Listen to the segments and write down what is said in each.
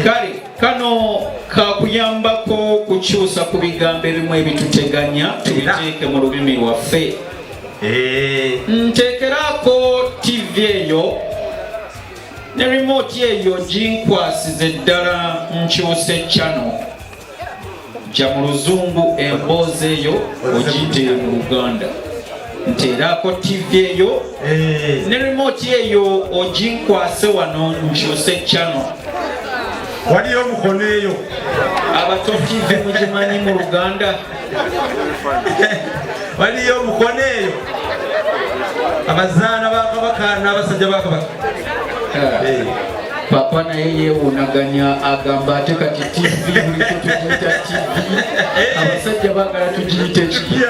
Kale kano kakuyambako kukyusa ku bigambo ebimu ebituteganya tubiteeke mu lulimi lwaffe. Nteekerako TV eyo ne remote eyo ginkwasize ddala nkyuse channel ja mu luzungu emboozi eyo ogiyite mu Luganda. Nteerako TV eyo ne remote eyo oginkwase wano nkyuse channel. Waliyo mukono eyo abato TV mugimanyi mu Luganda. Waliyo mukono eyo abazaana ba Kabaka n'abasajja ba Kabaka. Papa naye yeewunaganya agamba ate kati TV buliko tugiyita TV abasajja baagala tugiyite ki.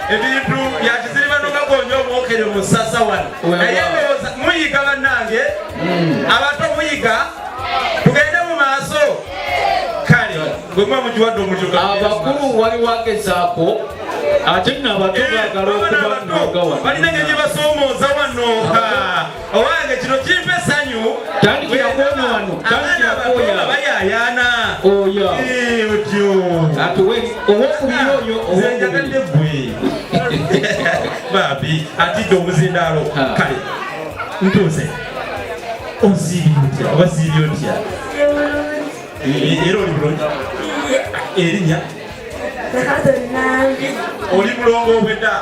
Ebintu byakiziriba nogagonja omwokere mu ssasa wano naye ndowooza muyiga bannange abato muyiga tugende mu maaso. Kale gwe muba mugiwadde omutuka abakulu wali wagezaako ate nno abato baagala okuba mnoga wano balina ngeri basoomooza wano. Owange kino kimpa essanyu tandikira kwonya wano tandikira kwoya bayayaana oya otyo ate owokubiri oyo zenjagadde gwe baabi atidde omuzindaalo. Kale ntuuze oziibye otya oba ziibye otya era oli bulungi erinnya oli mulongo obwedda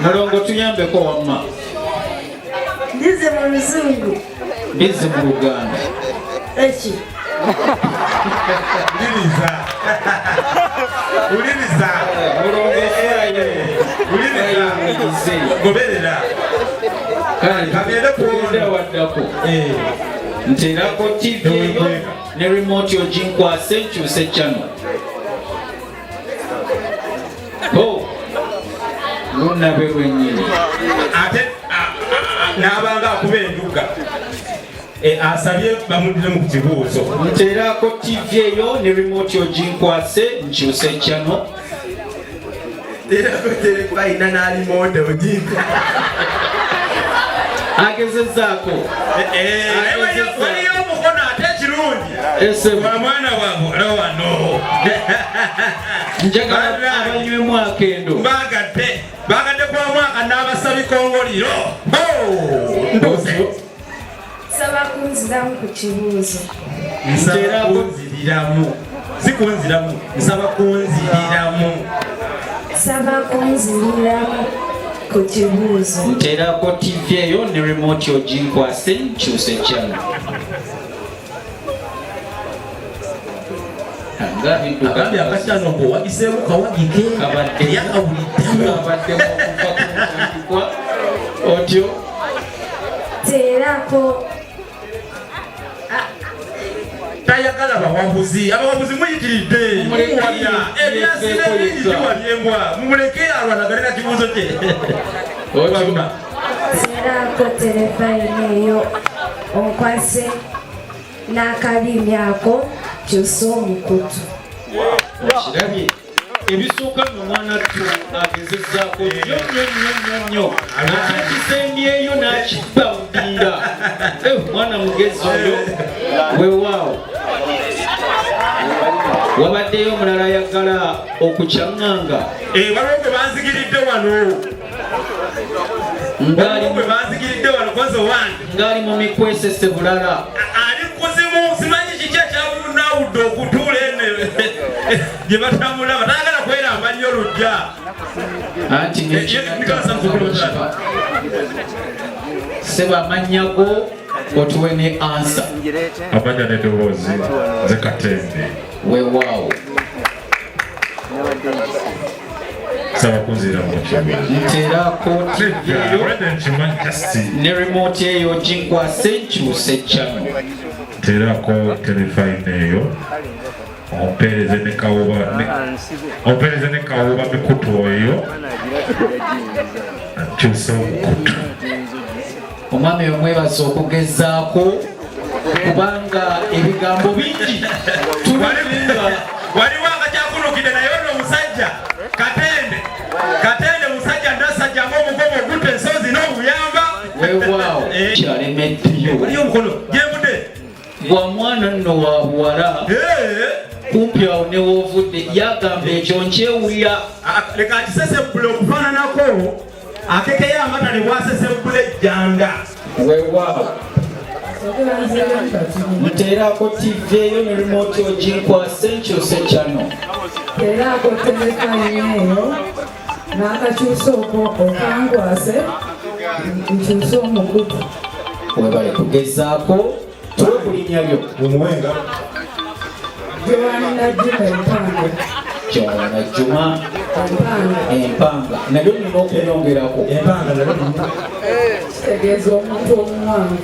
mulongo tuyambeko wamma ndize mu Luzungu ndize mu Luganda eki uliriza mulongo uliriza goberera kagende kuwunda waddako. Nteerako TV eyo ne remote oginkwase nkyuse channel. Lunabe lwennyini ate n'abanga akuba enduga asabye bamuddiremu ku kibuuzo. Nteerako TV eyo ne remote oginkwase nkyuse channel. Balina n'alimoota oginka agezezzaako waliyo omukono ate ekirungi mwana wange ala wano njagala abanywemu akendo bagadde kwa mwaka n'abasa bikongoliro. nsaba kunziramu ku kibuuzo. Nsaba kunziriramu si kunziramu nsaba kunziriramu. Nsaba kunziriramu ku kibuuzo. Nteerako TV eyo ne remote oginkwase nkyuse channel. Agambye akachano mbu wagiseemu kawagike yakawuliddemu kabaddemu okuva ku ntandikwa otyo. Teerako tayagala abawabuzi muyitiridde ebyasira ebyembwa mumuleke alwanagane na kibuuzo kye. teerako terefayini eyo onkwase n'akabimbi ako kyusa omukutu. Okirabye ebisooka mu mwana tu agezezzaako nnyo ate ekisembyeyo n'akibawulira. Mwana mugezi oyo weewaawo. Wabaddeyo omulala ayagala okukyaŋŋanga waliwo gwe banzigiridde wano ngaali mu mikwesese bulala ali kuzimu simanyi kiki ekyabunawudde okutuula ene gye batamulaba tayagala kweramba nnyo lujja anti seba amannya go otuwe ne answer. Amanya n'eddoboozi nze Katembe. Weewaawo. Saba kunzira mu kibuga. Nteerako TV eyo ne remote eyo ginkwase nkyuse channel. Nteerako telefayina eyo. Ompeereze ne kawuba mikutu eyo. Nkyuse omukutu. Omwami oyo mwebaza okugezaako kubanga ebigambo bingi tubiringa. Waliwo akakyakulukidde naye ono omusajja Katende musajja ndasajja ng'omugogo ogutta ensozi n'obuyamba. Weewaawo kyalemeddeyo. Waliyo omukono gyebudde. Bwa mwana nno wa buwala kumpi awo ne woovudde yagamba ekyo nkyewulira. Leka akisesebule okufaananako akekeyo amata ne bwasesebule ejjanda. Weewaawo nteerako TV eyo ne remote oginkwase nkyuse channel. Nteerako telefayina eyo n'akakyusa okangwase nkyuse omukutu. Webale kugezaako tuwe bulinnya byo. Mumuwenga. Joanna Juma Empanga. Joanna Juma Empanga. Nalyo nina okweyongerako. Empanga nalyo kitegeeza omuntu omuwanvu.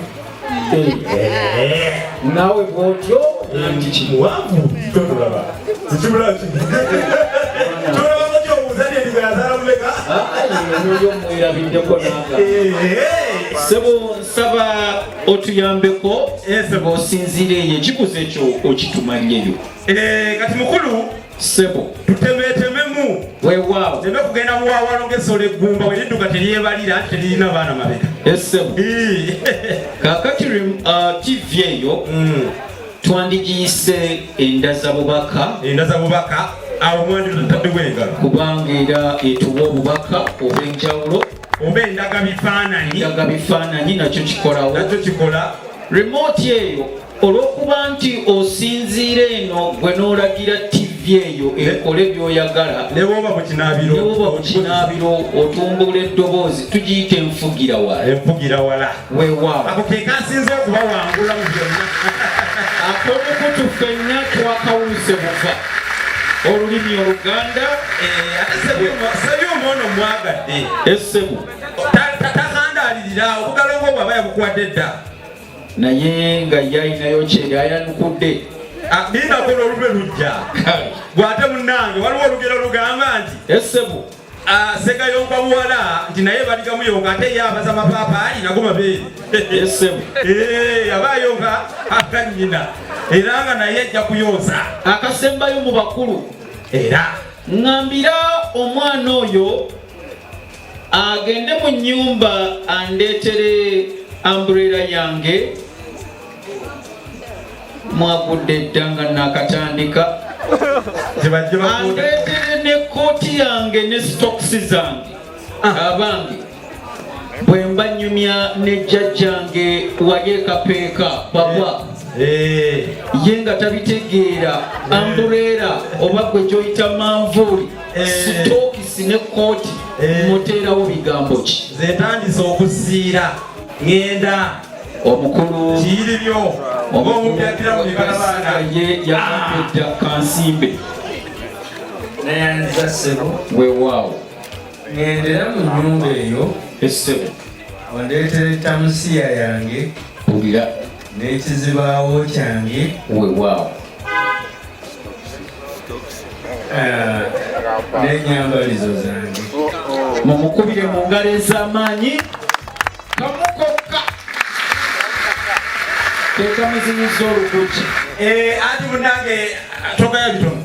Naawe bw'otyo nti kimuwanvu totulaba kikibula tolaba kyobuuzani endiga yazaala mumeka oyo mwerabiddeko nanga sebo nsaba otuyambeko ng'osinziira eyo ekikuza ekyo okitumalyeyo kati mukulu sebo tutemeetememu weewaawo teme kugenda muwaawalo ng'essolo eggumba we lidduka teryebalira anti teririna baana mabega esebo kaakati TV eyo twandigiyise endaza bubaka awo mwanditaddewo engalo kubanga era etuwa obubaka obw'enjawulo oba endaga bifaananyi nakyo kikola remote eyo olw'okuba nti osinziira eno gwe n'olagira TV eyo ekole by'oyagala ne bw'oba mu kinaabiro otumbula eddoboozi tugiyita enfugira wala weewaawo ako ke kasinze okubawangula mu byonna ak'omukutu ffenna twakawuse buva olulimi Oluganda ate sebyuma ono mwagadde essebu takandaalirira obugalo bwo bw'aba yabukuwadde dda naye nga yayinayo kyeri ayanukudde ninakola olube lujja bw'ate munnange waliwo olugero lugamba nti essebu segayonga buwala nti naye baligamuyonga ate ye abaza mapaapaali nago mabeeri essebu aba ayonga akannyina era nga naye ajja kuyonsa akasembayo mu bakulu era ŋŋambira omwana oyo agende mu nnyumba andeetere umbrella yange mwagudde dda nga nakatandika andeetere ne kooti yange ne stokisi zange abange bwe mba nnyumya ne jjajjange wali ekapeeka papa ye nga tabitegeera umbrella oba gwe gyoyita manvuuli stokisi ne kooti muteerawo bigambo ki zetandise okusiira ngenda omukulu kiyiriryo oba omubyakira mu bikalabaana ye yagambye dda kansimbe nayanza ssebo weewaawo ŋŋendera mu nnyumba eyo essebo ondeetera etamusiya yange mpulira n'ekizibaawo kyange weewaawo n'ennyambalizo zange mumukubire mu ngalo ez'amaanyi kamukokka tekamuzinyiza oluguki anti munange togaya bitono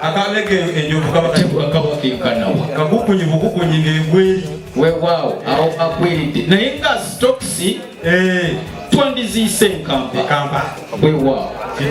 akabege enjovu kabakankanawa kakukunyi ng'egweri weewaawo awo agwiridde naye nga stokisi twandiziise enkampa kampa weewaawo